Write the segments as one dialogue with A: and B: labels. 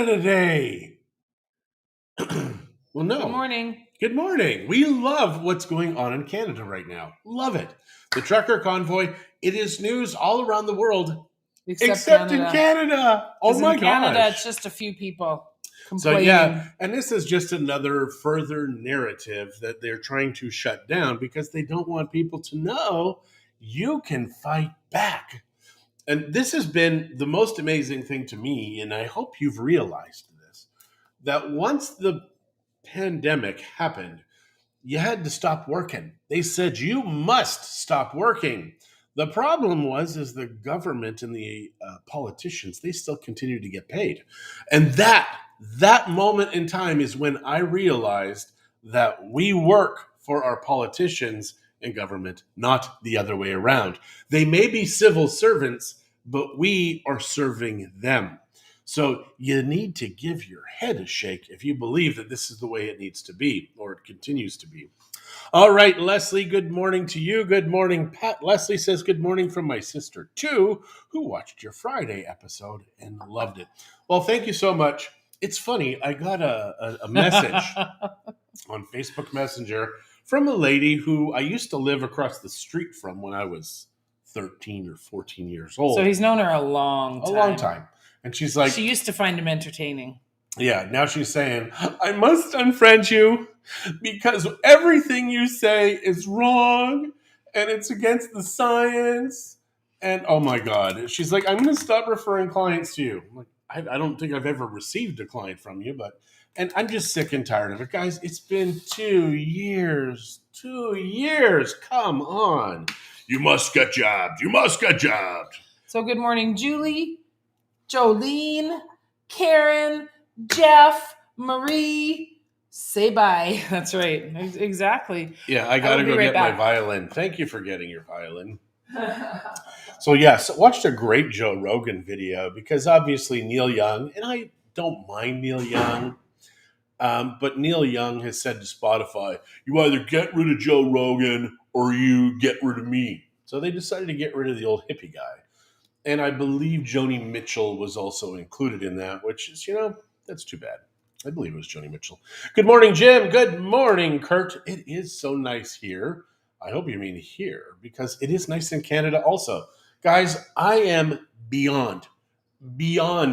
A: Canada Day. Well, no.
B: Good morning.
A: Good morning. We love what's going on in Canada right now. Love it. The trucker convoy, it is news all around the world, except in Canada. Oh my
B: in Canada,
A: gosh.
B: it's just a few people
A: So
B: complaining.
A: yeah, and this is just another further narrative that they're trying to shut down because they don't want people to know you can fight back. And this has been the most amazing thing to me, and I hope you've realized this, that once the pandemic happened, you had to stop working. They said you must stop working. The problem was is the government and the politicians, they still continue to get paid. And that moment in time is when I realized that we work for our politicians and government, not the other way around. They may be civil servants, but we are serving them. So you need to give your head a shake if you believe that this is the way it needs to be, or it continues to be. All right, Leslie, good morning to you. Good morning, Pat. Leslie says good morning from my sister, too, who watched your Friday episode and loved it. Well, thank you so much. It's funny, I got a message on Facebook Messenger from a lady who I used to live across the street from when I was 13 or 14 years old.
B: So he's known her a long time.
A: And she's like...
B: She used to find him entertaining.
A: Yeah, now she's saying, I must unfriend you because everything you say is wrong and it's against the science. And oh my God. She's like, I'm going to stop referring clients to you. I'm like, I don't think I've ever received a client from you, and I'm just sick and tired of it. Guys, it's been 2 years. 2 years. Come on. You must get jobbed. You must get jobbed.
B: So good morning, Julie, Jolene, Karen, Jeff, Marie. Say bye. That's right. Exactly.
A: Yeah, I got to go get my violin. Thank you for getting your violin. So yes, watched a great Joe Rogan video because obviously Neil Young, and I don't mind Neil Young, but Neil Young has said to Spotify, you either get rid of Joe Rogan or you get rid of me. So they decided to get rid of the old hippie guy. And I believe Joni Mitchell was also included in that, which is, that's too bad. I believe it was Joni Mitchell. Good morning, Jim. Good morning, Kurt. It is so nice here. I hope you mean here, because it is nice in Canada also. Guys, I am beyond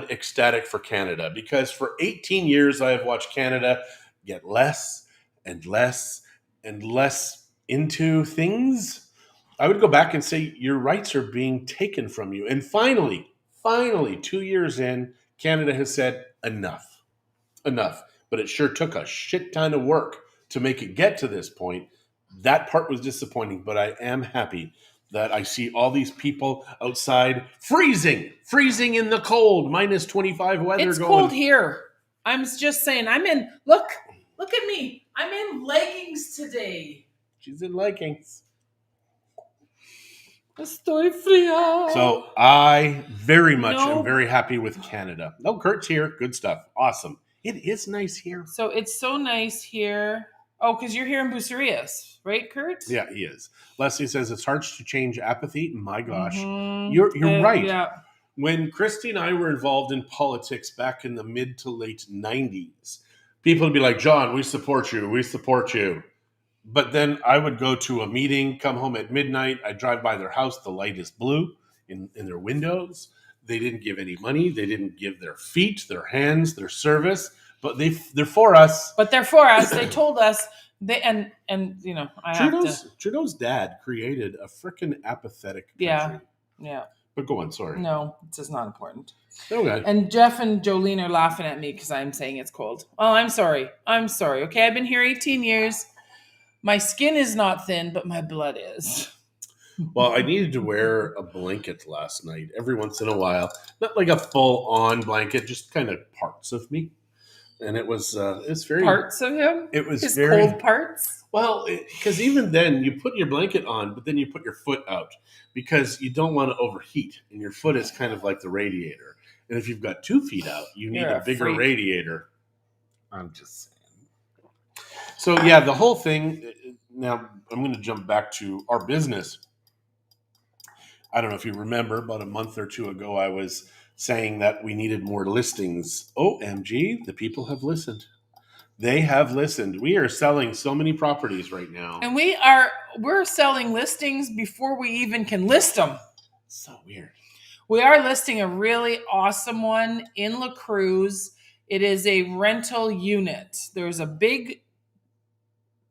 A: ecstatic for Canada, because for 18 years I have watched Canada get less and less and less into things. I would go back and say your rights are being taken from you. And finally, 2 years in, Canada has said enough. But it sure took a shit ton of work to make it get to this point. That part was disappointing, but I am happy that I see all these people outside freezing in the cold, minus 25 weather.
B: It's cold here. I'm just saying, look at me. I'm in leggings today.
A: She's in leggings.
B: Estoy fría.
A: So I very much am very happy with Canada. No, Kurt's here. Good stuff. Awesome. It is nice here.
B: So it's so nice here. Oh, because you're here in Bucerias, right, Kurt?
A: Yeah, he is. Leslie says it's hard to change apathy. My gosh. You're right. Yeah. When Christie and I were involved in politics back in the mid to late 90s, people would be like, John, we support you. We support you. But then I would go to a meeting, come home at midnight. I drive by their house. The light is blue in their windows. They didn't give any money. They didn't give their feet, their hands, their service. But they're for us.
B: But they're for us. They told us.
A: Trudeau's dad created a freaking apathetic country.
B: Yeah.
A: But go on, sorry.
B: No, it's just not important.
A: Okay.
B: And Jeff and Jolene are laughing at me because I'm saying it's cold. Well, I'm sorry. Okay, I've been here 18 years. My skin is not thin, but my blood is.
A: Well, I needed to wear a blanket last night every once in a while. Not like a full-on blanket, just kind of parts of me. And it's very...
B: Parts of him?
A: It was
B: his
A: very...
B: cold parts?
A: Well, because even then, you put your blanket on, but then you put your foot out because you don't want to overheat. And your foot is kind of like the radiator. And if you've got 2 feet out, you need a bigger radiator. I'm just saying. So, yeah, the whole thing... Now, I'm going to jump back to our business. I don't know if you remember, about a month or two ago, I was saying that we needed more listings. OMG, the people have listened. They have listened. We are selling so many properties right now.
B: And we're selling listings before we even can list them.
A: So weird.
B: We are listing a really awesome one in La Cruz. It is a rental unit. There's a big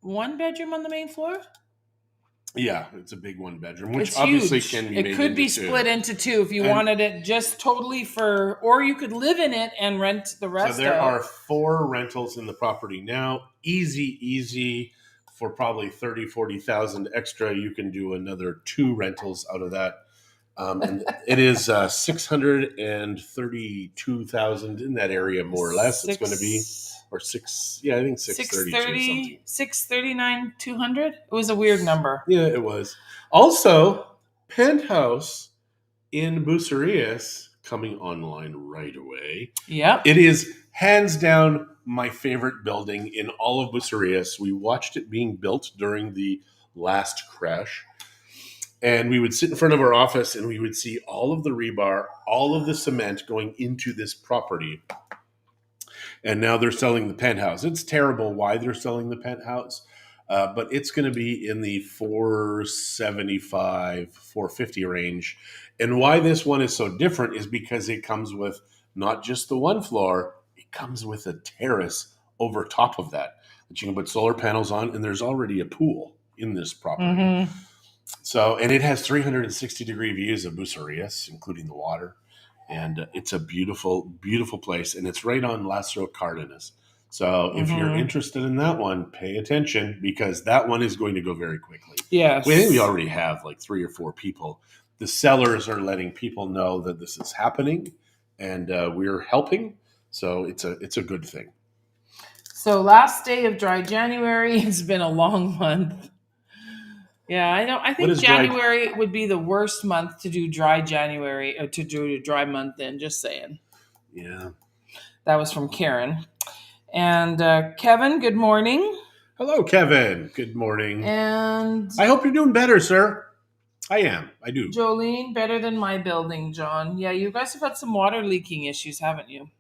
B: 1-bedroom on the main floor.
A: Yeah, it's a big 1-bedroom, which
B: It's
A: obviously
B: huge.
A: can be
B: It
A: made
B: could
A: into
B: be
A: two.
B: split into two if you wanted it just totally or you could live in it and rent the rest.
A: So there are 4 rentals in the property now. Easy for probably 30, 40,000 extra. You can do another 2 rentals out of that. And it is 632,000 in that area, more or less. It's going to be, or 6. Yeah, I think 632 something.
B: 639, 200. It was a weird number.
A: Yeah, it was. Also, penthouse in Bucerias coming online right away.
B: Yep.
A: It is hands down my favorite building in all of Bucerias. We watched it being built during the last crash. And we would sit in front of our office and we would see all of the rebar, all of the cement going into this property. And now they're selling the penthouse. It's terrible why they're selling the penthouse, but it's going to be in the 475, 450 range. And why this one is so different is because it comes with not just the 1 floor, it comes with a terrace over top of that you can put solar panels on, and there's already a pool in this property.
B: Mm-hmm.
A: So, and it has 360-degree views of Bucerias, including the water. And it's a beautiful, beautiful place. And it's right on Lasso Cardenas. So if you're interested in that one, pay attention because that one is going to go very quickly.
B: Yes.
A: I think we already have like 3 or 4 people. The sellers are letting people know that this is happening and we're helping. So it's a good thing.
B: So last day of dry January, it's been a long month. Yeah, I think January would be the worst month to do dry January or to do a dry month in. Just saying.
A: Yeah.
B: That was from Karen. And Kevin, good morning.
A: Hello, Kevin. Good morning.
B: And
A: I hope you're doing better, sir. I am. I do.
B: Jolene, better than my building, John. Yeah, you guys have had some water leaking issues, haven't you?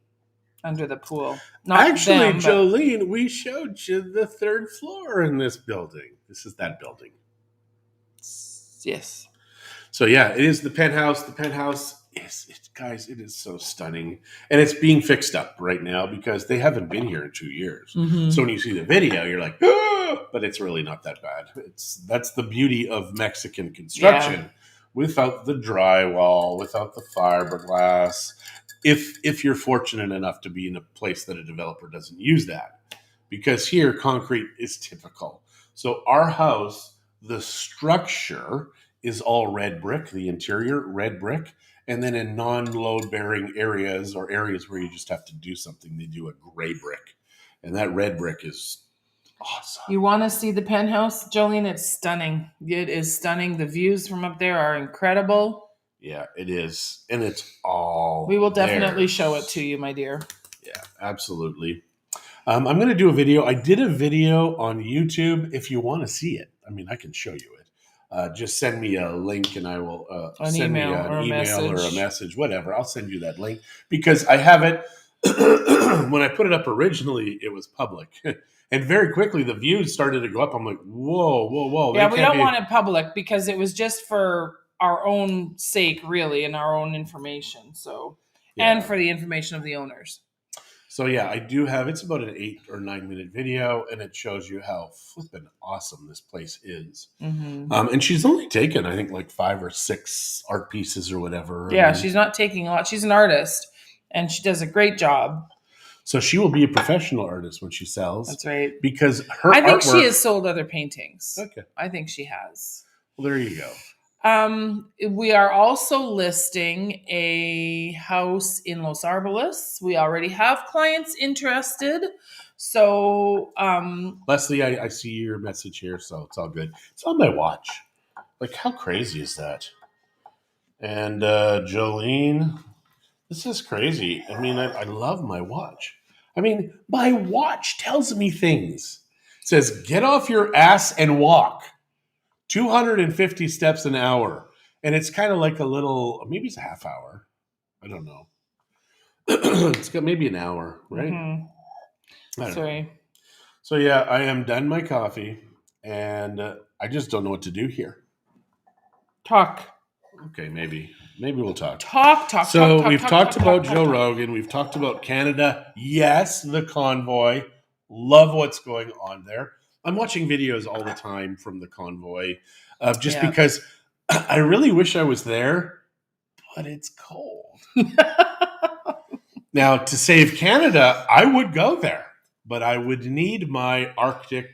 B: Under the pool.
A: Actually, Jolene, we showed you the 3rd floor in this building. This is that building.
B: Yes.
A: So yeah, it is the penthouse. The penthouse is, guys, it is so stunning. And it's being fixed up right now because they haven't been here in 2 years.
B: Mm-hmm.
A: So when you see the video, you're like, ah! But it's really not that bad. That's the beauty of Mexican construction without the drywall, without the fiberglass. If you're fortunate enough to be in a place that a developer doesn't use that. Because here, concrete is typical. So our house, the structure is all red brick, the interior red brick, and then in non-load bearing areas or areas where you just have to do something, they do a gray brick. And that red brick is awesome.
B: You want to see the penthouse, Jolene? It's stunning. It is stunning. The views from up there are incredible.
A: Yeah, it is. And it's all
B: We will definitely show it to you, my dear.
A: Yeah, absolutely. I'm going to do a video. I did a video on YouTube. If you want to see it, I mean, I can show you it. Just send me a link and I will send me an email or a message, whatever. I'll send you that link because I have it. When I put it up originally, it was public. And very quickly, the views started to go up. I'm like, whoa.
B: Yeah, we don't want it public because it was just for our own sake, really, and our own information. So, and for the information of the owners.
A: So yeah, I do have, it's about an 8 or 9 minute video and it shows you how flippin' awesome this place is.
B: Mm-hmm.
A: And she's only taken, I think, like 5 or 6 art pieces or whatever.
B: Yeah, she's not taking a lot. She's an artist and she does a great job.
A: So she will be a professional artist when she sells.
B: That's right.
A: Because her
B: I think she has sold other paintings.
A: Okay.
B: I think she has.
A: Well, there you go.
B: We are also listing a house in Los Arboles. We already have clients interested. So,
A: Leslie, I see your message here, so it's all good. It's on my watch. Like, how crazy is that? And Jolene, this is crazy. I mean, I love my watch. I mean, my watch tells me things. It says, get off your ass and walk. 250 steps an hour. And it's kind of like a little, maybe it's a half hour. I don't know. It's got maybe an hour, right?
B: Mm-hmm.
A: I don't know.
B: Sorry.
A: So yeah, I am done my coffee, and I just don't know what to do here.
B: Talk.
A: Okay, maybe we'll talk.
B: Talk, talk, talk,
A: So
B: talk,
A: we've
B: talk,
A: talked
B: talk, talk,
A: about
B: talk,
A: Joe
B: talk.
A: Rogan. We've talked about Canada. Yes, the convoy. Love what's going on there. I'm watching videos all the time from the convoy, just
B: Yeah.
A: because I really wish I was there, but it's cold. Now, to save Canada, I would go there, but I would need my Arctic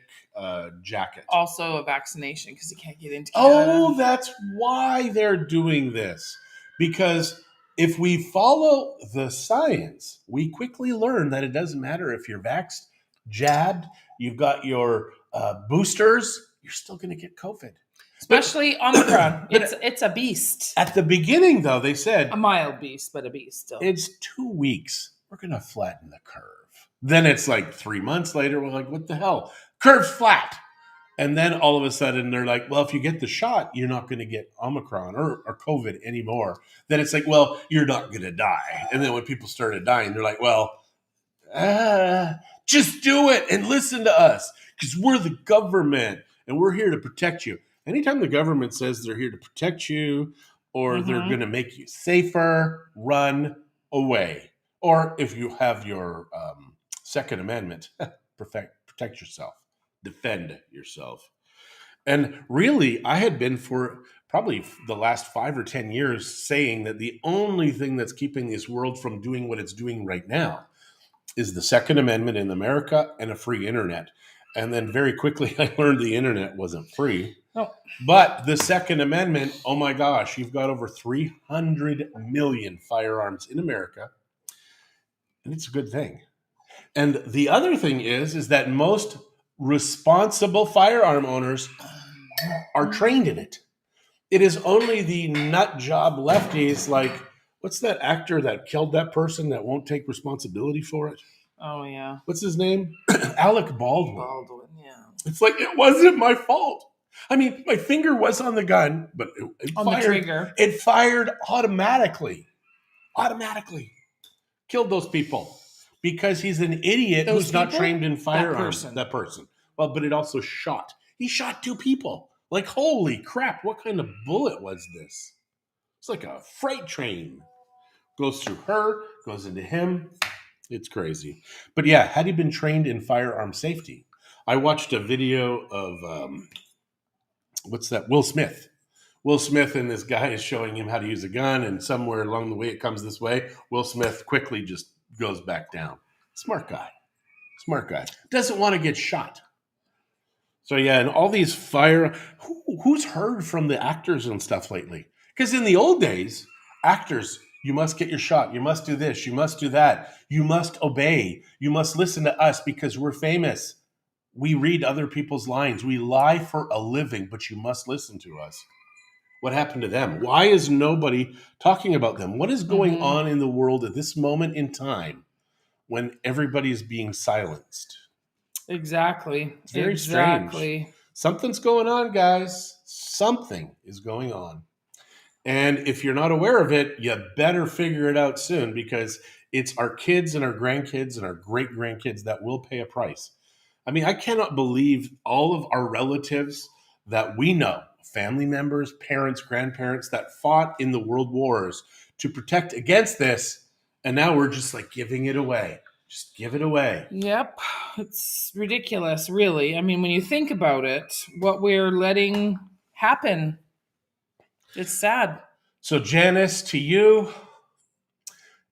A: jacket.
B: Also a vaccination because you can't get into Canada.
A: Oh, that's why they're doing this. Because if we follow the science, we quickly learn that it doesn't matter if you're vaxxed, jabbed, you've got your boosters, you're still going to get COVID.
B: Especially Omicron.
A: But
B: It's a beast.
A: at the beginning, though, they said
B: A mild beast, but a beast still.
A: it's 2 weeks. We're going to flatten the curve. Then it's like 3 months later, we're like, what the hell? Curve's flat. And then all of a sudden they're like, well, if you get the shot, you're not going to get Omicron or COVID anymore. Then it's like, well, you're not going to die. And then when people started dying, they're like, well, just do it and listen to us because we're the government and we're here to protect you. Anytime the government says they're here to protect you or they're going to make you safer, run away. Or if you have your Second Amendment, protect yourself, defend yourself. And really, I had been for probably the last 5 or 10 years saying that the only thing that's keeping this world from doing what it's doing right now is the Second Amendment in America and a free internet. And then very quickly, I learned the internet wasn't free.
B: Oh.
A: But the Second Amendment, oh my gosh, you've got over 300 million firearms in America. And it's a good thing. And the other thing is that most responsible firearm owners are trained in it. It is only the nut job lefties like, what's that actor that killed that person that won't take responsibility for it?
B: Oh, yeah.
A: What's his name? Alec Baldwin.
B: Baldwin, yeah.
A: It's like, it wasn't my fault. I mean, my finger was on the gun, but it
B: On
A: fired,
B: the trigger.
A: It fired automatically. Automatically. Killed those people. Because he's an idiot who's not trained in firearms. That person. Well, but it also shot. He shot 2 people. Like, holy crap, what kind of bullet was this? It's like a freight train. Goes through her, goes into him. It's crazy. But yeah, had he been trained in firearm safety, I watched a video of, what's that? Will Smith. Will Smith and this guy is showing him how to use a gun, and somewhere along the way it comes this way. Will Smith quickly just goes back down. Smart guy. Smart guy. Doesn't want to get shot. So yeah, and all these who's heard from the actors and stuff lately? Because in the old days, actors, you must get your shot. You must do this. You must do that. You must obey. You must listen to us because we're famous. We read other people's lines. We lie for a living, but you must listen to us. What happened to them? Why is nobody talking about them? What is going on in the world at this moment in time when everybody is being silenced?
B: Exactly.
A: It's very strange. Something's going on, guys. Something is going on. And if you're not aware of it, you better figure it out soon because it's our kids and our grandkids and our great grandkids that will pay a price. I mean, I cannot believe all of our relatives that we know, family members, parents, grandparents that fought in the world wars to protect against this. And now we're just like giving it away. Just give it away.
B: Yep. It's ridiculous, really. I mean, when you think about it, what we're letting happen, it's sad.
A: So, Janice, to you,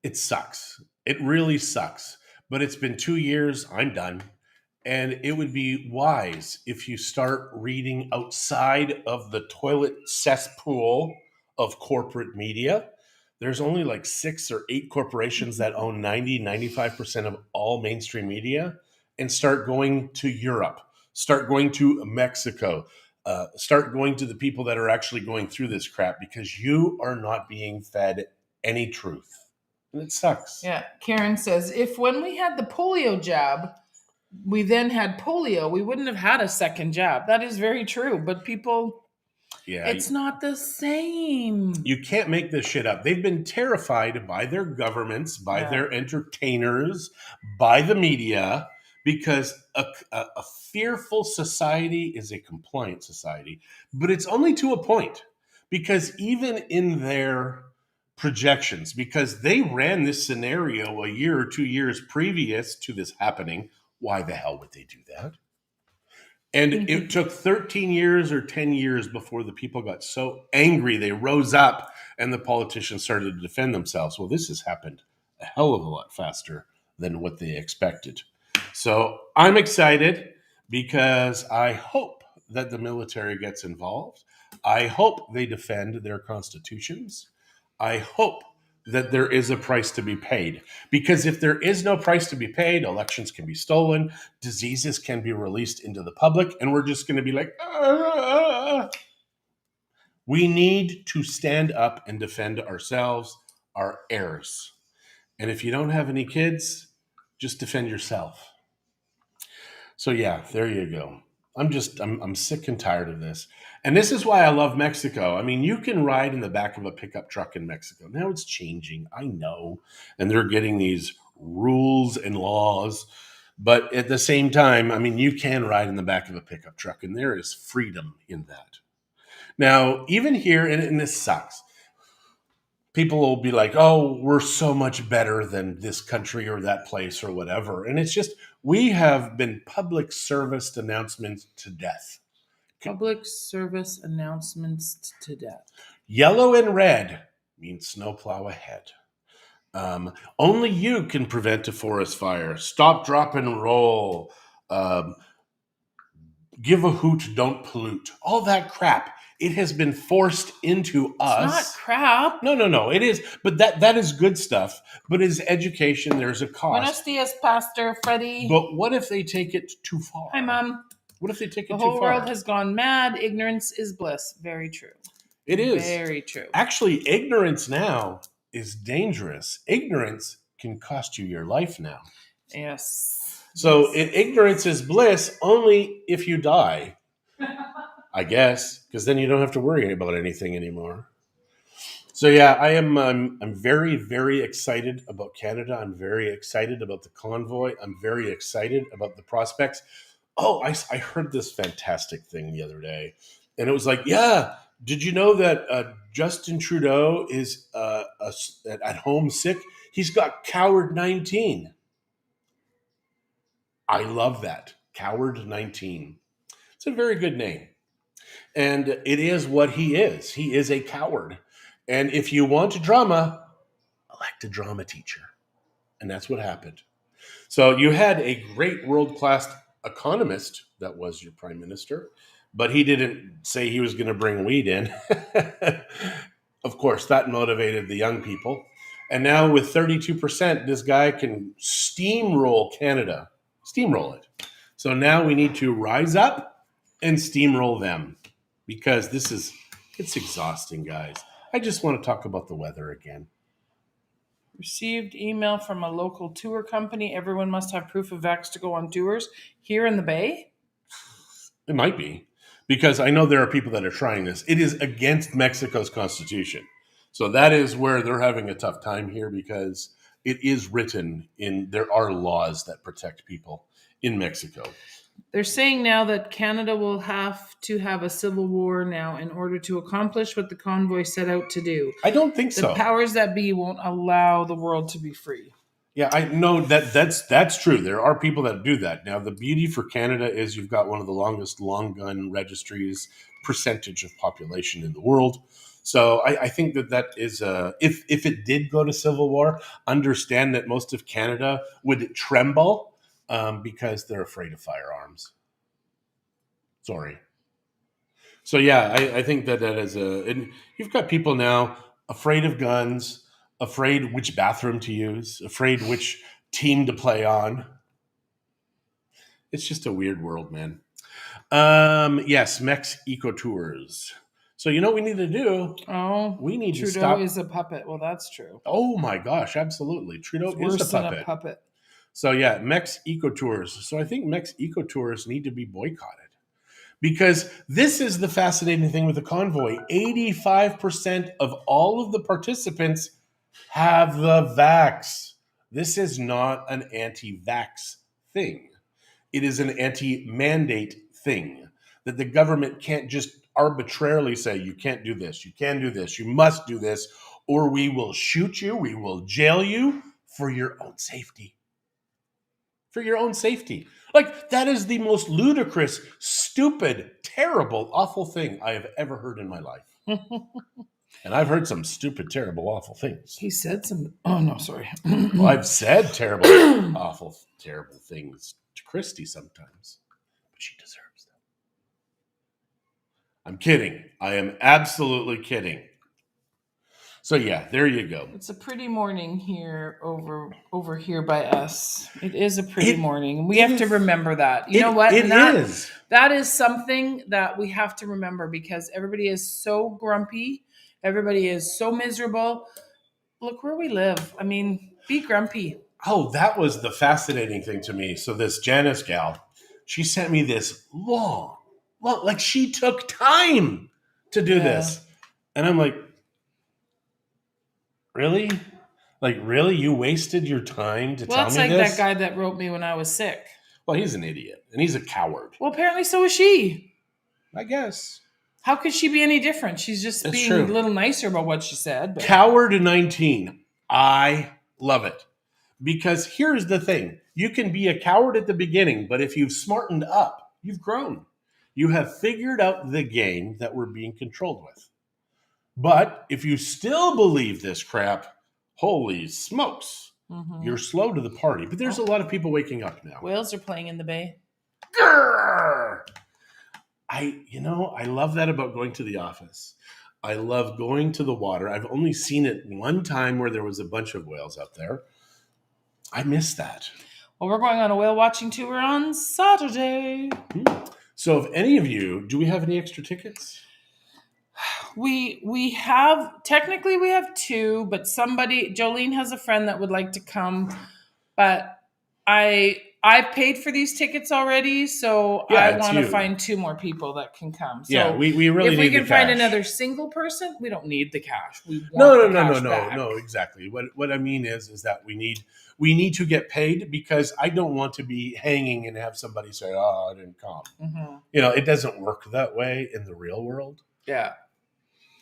A: it sucks. It really sucks. But it's been 2 years. I'm done. And it would be wise if you start reading outside of the toilet cesspool of corporate media. There's only like 6 or 8 corporations that own 95% of all mainstream media, and start going to Europe, start going to Mexico, start going to the people that are actually going through this crap because you are not being fed any truth. And it sucks.
B: Yeah. Karen says, if when we had the polio jab, we then had polio, we wouldn't have had a second jab. That is very true. But people
A: Yeah,
B: It's not the same.
A: you can't make this shit up. They've been terrified by their governments, by
B: Yeah.
A: their entertainers, by the media, because a fearful society is a compliant society. But it's only to a point, because even in their projections, because they ran this scenario a year or 2 years previous to this happening, why the hell would they do that? And it took 13 years or 10 years before the people got so angry they rose up and the politicians started to defend themselves. Well, this has happened a hell of a lot faster than what they expected. So I'm excited because I hope that the military gets involved. I hope they defend their constitutions. I hope that there is a price to be paid. Because if there is no price to be paid, elections can be stolen, diseases can be released into the public, and we're just going to be like, ah. We need to stand up and defend ourselves, our heirs. And if you don't have any kids, just defend yourself. So yeah, there you go. I'm sick and tired of this. And this is why I love Mexico. I mean, you can ride in the back of a pickup truck in Mexico. Now it's changing, I know. And they're getting these rules and laws. But at the same time, I mean, you can ride in the back of a pickup truck, and there is freedom in that. Now, even here, and this sucks, people will be like, oh, we're so much better than this country or that place or whatever. And it's just, we have been public service announcements to death.
B: Public service announcements to death.
A: Yellow and red means snowplow ahead. Only you can prevent a forest fire. Stop, drop, and roll. Give a hoot, don't pollute. All that crap. It has been forced into us.
B: It's not crap.
A: No. It is, but that is good stuff. But as education, there's a cost.
B: Buenos dias, Pastor Freddie.
A: But what if they take it too far?
B: Hi, Mom.
A: What if they take it too
B: The
A: far?
B: whole world has gone mad. Ignorance is bliss. Very true.
A: It is.
B: Very true.
A: Actually, ignorance now is dangerous. Ignorance can cost you your life now.
B: Yes.
A: So ignorance is bliss only if you die, I guess, because then you don't have to worry about anything anymore. So yeah, I'm very, very excited about Canada. I'm very excited about the convoy. I'm very excited about the prospects. Oh, I heard this fantastic thing the other day, and it was like, yeah, did you know that Justin Trudeau is at home sick? He's got Coward 19. I love that. Coward 19. It's a very good name. And it is what he is. He is a coward. And if you want drama, elect a drama teacher. And that's what happened. So you had a great world-class economist that was your prime minister, but he didn't say he was going to bring weed in. Of course, that motivated the young people. And now with 32%, this guy can steamroll Canada. Steamroll it. So now we need to rise up and steamroll them, because it's exhausting, guys. I just want to talk about the weather again.
B: Received email from a local tour company. Everyone must have proof of vax to go on tours here in the Bay.
A: It might be, because I know there are people that are trying this. It is against Mexico's constitution. So that is where they're having a tough time here, because it is written in, there are laws that protect people in Mexico.
B: They're saying now that Canada will have to have a civil war now in order to accomplish what the convoy set out to do.
A: I don't think so.
B: The powers that be won't allow the world to be free.
A: Yeah, I know that's true. There are people that do that. Now, the beauty for Canada is you've got one of the longest long gun registries percentage of population in the world. So I think that is if it did go to civil war, understand that most of Canada would tremble because they're afraid of firearms. Sorry. So yeah, I think that is and you've got people now afraid of guns, afraid which bathroom to use, afraid which team to play on. It's just a weird world, man. Yes, Mex Eco Tours. So you know what we need to do?
B: Oh,
A: we need
B: Trudeau
A: to stop.
B: is a puppet. Well, that's true.
A: Oh my gosh, absolutely. Trudeau
B: It's
A: is a puppet. So yeah, Mex Eco Tours. So I think Mex Eco Tours need to be boycotted, Because this is the fascinating thing with the convoy. 85% of all of the participants have the vax. This is not an anti-vax thing. It is an anti-mandate thing that the government can't just arbitrarily say, you can't do this, you can do this, you must do this, or we will shoot you, we will jail you for your own safety. For your own safety. Like, that is the most ludicrous, stupid, terrible, awful thing I have ever heard in my life. And I've heard some stupid, terrible, awful things.
B: He said some. Oh, no, sorry.
A: Well, I've said terrible, awful, terrible things to Christie sometimes, but she deserves them. I'm kidding. I am absolutely kidding. So yeah, there you go.
B: It's a pretty morning here over here by us. It is a pretty morning, and we have to remember that. You know what?
A: It is.
B: That is something that we have to remember because everybody is so grumpy. Everybody is so miserable. Look where we live. I mean, be grumpy.
A: Oh, that was the fascinating thing to me. So this Janice gal, she sent me this long, like she took time to do this. And I'm like, really? Like, really? You wasted your time to tell me this?
B: Well, it's like that guy that wrote me when I was sick.
A: Well, he's an idiot, and he's a coward.
B: Well, apparently so is she.
A: I guess.
B: How could she be any different? She's just being a little nicer about what she said. But.
A: Coward 19. I love it. Because here's the thing. You can be a coward at the beginning, but if you've smartened up, you've grown. You have figured out the game that we're being controlled with. But if you still believe this crap, holy smokes, you're slow to the party. But there's a lot of people waking up now.
B: Whales are playing in the bay.
A: Grrr! I love that about going to the office. I love going to the water. I've only seen it one time where there was a bunch of whales up there. I miss that.
B: Well, we're going on a whale watching tour on Saturday.
A: So if any of you, do we have any extra tickets?
B: We have, technically we have 2, but Jolene has a friend that would like to come, but I paid for these tickets already, so I want to find 2 more people that can come. So
A: yeah, we really need the cash.
B: If we can find another single person, we don't need the cash.
A: No, exactly. What I mean is that we need to get paid because I don't want to be hanging and have somebody say, "Oh, I didn't come." Mm-hmm. It doesn't work that way in the real world.
B: Yeah.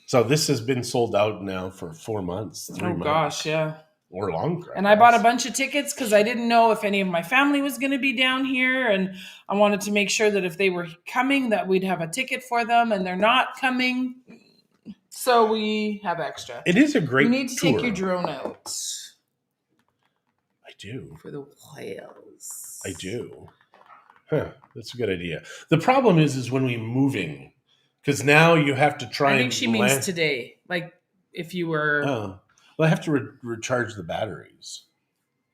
A: So this has been sold out now for 4 months, 3 months. Oh
B: gosh, yeah.
A: Or longer.
B: And I bought a bunch of tickets because I didn't know if any of my family was going to be down here. And I wanted to make sure that if they were coming, that we'd have a ticket for them. And they're not coming. So we have extra.
A: It is a great tour.
B: You need to take your drone out.
A: I do.
B: For the whales.
A: I do. That's a good idea. The problem is when we're moving. Because now you have to try and
B: I think she means today. Like if you were...
A: Oh. Well, I have to recharge the batteries.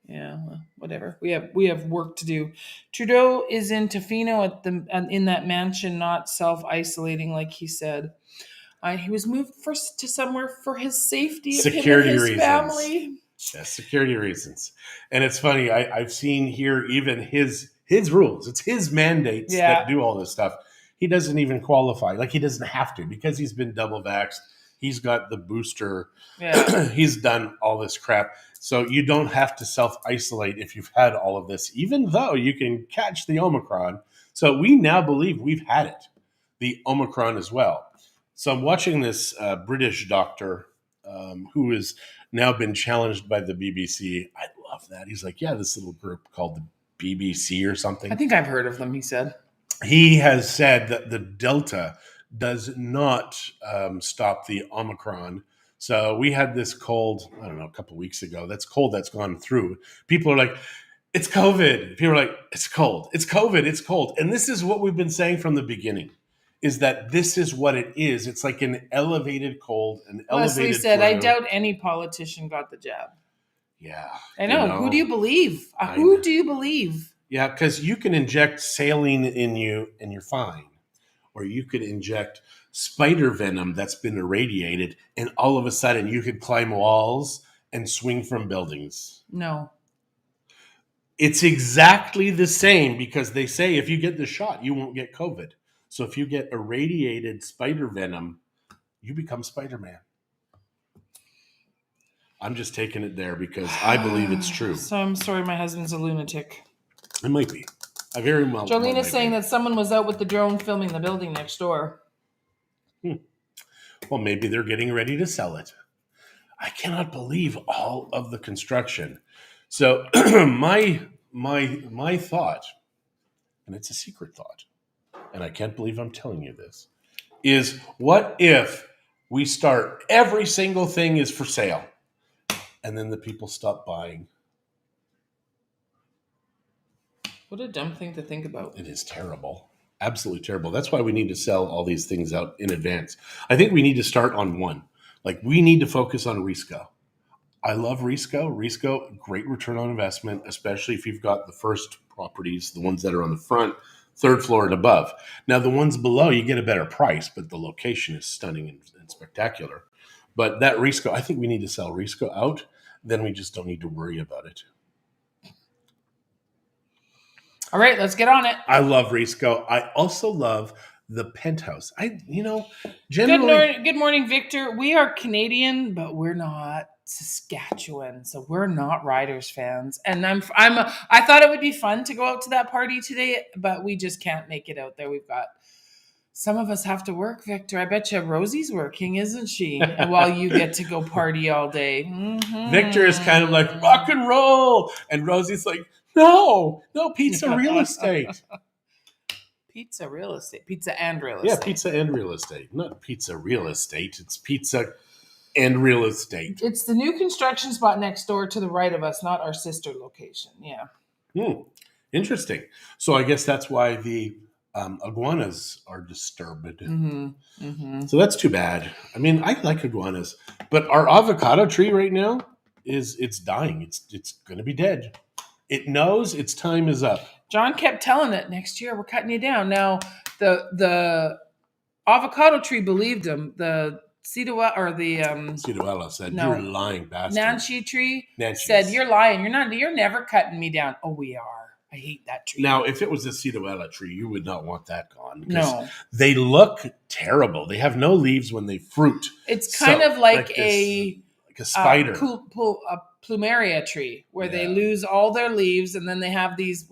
B: Yeah, well, whatever. We have work to do. Trudeau is in Tofino in that mansion, not self-isolating like he said. He was moved to somewhere for his safety, security of him and his family.
A: Yeah, security reasons. And it's funny. I've seen here even his rules. It's his mandates that do all this stuff. He doesn't even qualify. Like he doesn't have to because he's been double vaxxed. He's got the booster. Yeah. He's done all this crap. So you don't have to self-isolate if you've had all of this, even though you can catch the Omicron. So we now believe we've had it, the Omicron as well. So I'm watching this British doctor who has now been challenged by the BBC. I love that. He's like, yeah, this little group called the BBC or something.
B: I think I've heard of them, he said.
A: He has said that the Delta does not stop the Omicron. So we had this cold, I don't know, a couple of weeks ago. That's cold that's gone through. People are like, it's COVID. People are like, it's cold. It's COVID. It's cold. And this is what we've been saying from the beginning, is that this is what it is. It's like an elevated cold, an elevated
B: Leslie said, flu. I doubt any politician got the jab.
A: Yeah.
B: I know. Who do you believe? Who do you believe?
A: Yeah, because you can inject saline in you and you're fine. Or you could inject spider venom that's been irradiated, and all of a sudden you could climb walls and swing from buildings.
B: No.
A: It's exactly the same because they say if you get the shot, you won't get COVID. So if you get irradiated spider venom, you become Spider-Man. I'm just taking it there because I believe it's true.
B: So I'm sorry, my husband's a lunatic.
A: It might be. I very well.
B: Jolene is saying that someone was out with the drone filming the building next door.
A: Well, maybe they're getting ready to sell it. I cannot believe all of the construction. So my thought, and it's a secret thought, and I can't believe I'm telling you this, is what if we start every single thing is for sale, and then the people stop buying?
B: What a dumb thing to think about.
A: It is terrible. Absolutely terrible. That's why we need to sell all these things out in advance. I think we need to start on one. Like, we need to focus on Risco. I love Risco. Risco, great return on investment, especially if you've got the first properties, the ones that are on the front, third floor and above. Now, the ones below, you get a better price, but the location is stunning and spectacular. But that Risco, I think we need to sell Risco out. Then we just don't need to worry about it.
B: All right, let's get on it.
A: I love Risco. I also love the penthouse. Generally.
B: Good morning, Victor. We are Canadian, but we're not Saskatchewan, so we're not Riders fans. And I thought it would be fun to go out to that party today, but we just can't make it out there. Some of us have to work, Victor. I bet you Rosie's working, isn't she? While you get to go party all day. Mm-hmm.
A: Victor is kind of like rock and roll, and Rosie's like, no, pizza real estate.
B: Pizza real estate. Pizza and real estate.
A: Yeah, pizza and real estate. Not pizza real estate. It's pizza and real estate.
B: It's the new construction spot next door to the right of us, not our sister location. Yeah.
A: Interesting. So I guess that's why the iguanas are disturbed.
B: Mm-hmm. Mm-hmm.
A: So that's too bad. I mean, I like iguanas, but our avocado tree right now it's dying. It's going to be dead. It knows its time is up.
B: John kept telling it, next year we're cutting you down. Now, the avocado tree believed him. The
A: Ciduella said, "You're lying, bastard."
B: Nancy tree said, "You're lying. You're never cutting me down." Oh, we are. I hate that tree.
A: Now, if it was a Ciduella tree, you would not want that gone.
B: No.
A: They look terrible. They have no leaves when they fruit.
B: It's kind of like a
A: spider.
B: A plumeria tree where they lose all their leaves, and then they have these,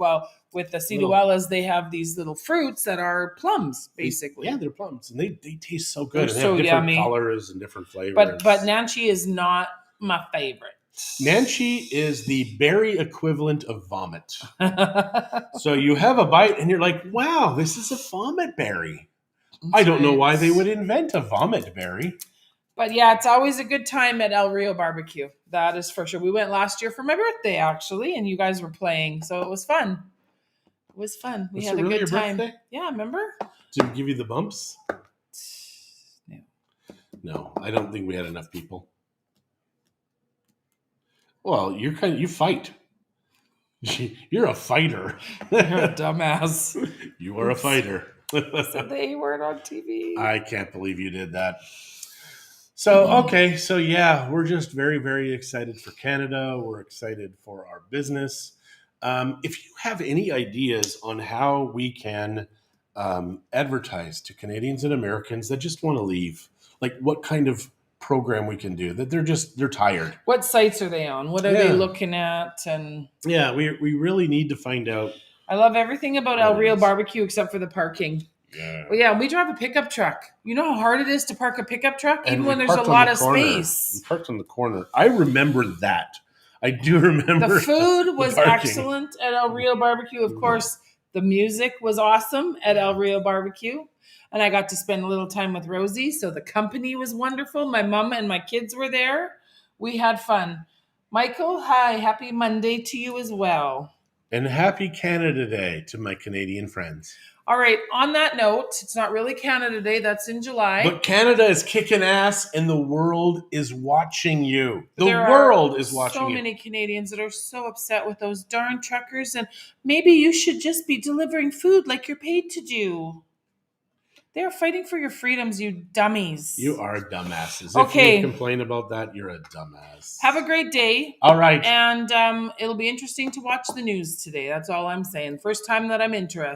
B: with the Ciduellas, they have these little fruits that are plums, basically.
A: Yeah, they're plums, and they taste so good.
B: They're
A: they
B: so
A: have different
B: yummy.
A: colors and different flavors.
B: But Nancy is not my favorite.
A: Nancy is the berry equivalent of vomit. So you have a bite, and you're like, wow, this is a vomit berry. I don't know why they would invent a vomit berry.
B: But yeah, it's always a good time at El Rio Barbecue. That is for sure. We went last year for my birthday, actually, and you guys were playing, so it was fun. It was fun. We had a good time. Birthday? Yeah, remember?
A: Did we give you the bumps?
B: No.
A: No, I don't think we had enough people. Well, you fight. You're a fighter.
B: You're a dumbass.
A: You are a fighter.
B: So they weren't on TV.
A: I can't believe you did that. So, okay. So, yeah, we're just very, very excited for Canada. We're excited for our business. If you have any ideas on how we can advertise to Canadians and Americans that just want to leave, like what kind of program we can do, that they're tired.
B: What sites are they on? What are they looking at? And
A: yeah, we really need to find out.
B: I love everything about El Rio Barbecue except for the parking.
A: Yeah.
B: Well, yeah, we drive a pickup truck. You know how hard it is to park a pickup truck, even when there's a lot of space.
A: We parked on the corner. I remember that. I do remember.
B: The food was excellent at El Rio Barbecue. Of course, the music was awesome at El Rio Barbecue. And I got to spend a little time with Rosie. So the company was wonderful. My mom and my kids were there. We had fun. Michael, hi. Happy Monday to you as well.
A: And happy Canada Day to my Canadian friends.
B: All right. On that note, it's not really Canada Day. That's in July.
A: But Canada is kicking ass and the world is watching you. The world is watching you.
B: So many Canadians that are so upset with those darn truckers. And maybe you should just be delivering food like you're paid to do. They're fighting for your freedoms, you dummies.
A: You are dumbasses.
B: Okay.
A: If you complain about that, you're a dumbass.
B: Have a great day.
A: All right.
B: And it'll be interesting to watch the news today. That's all I'm saying. First time that I'm interested.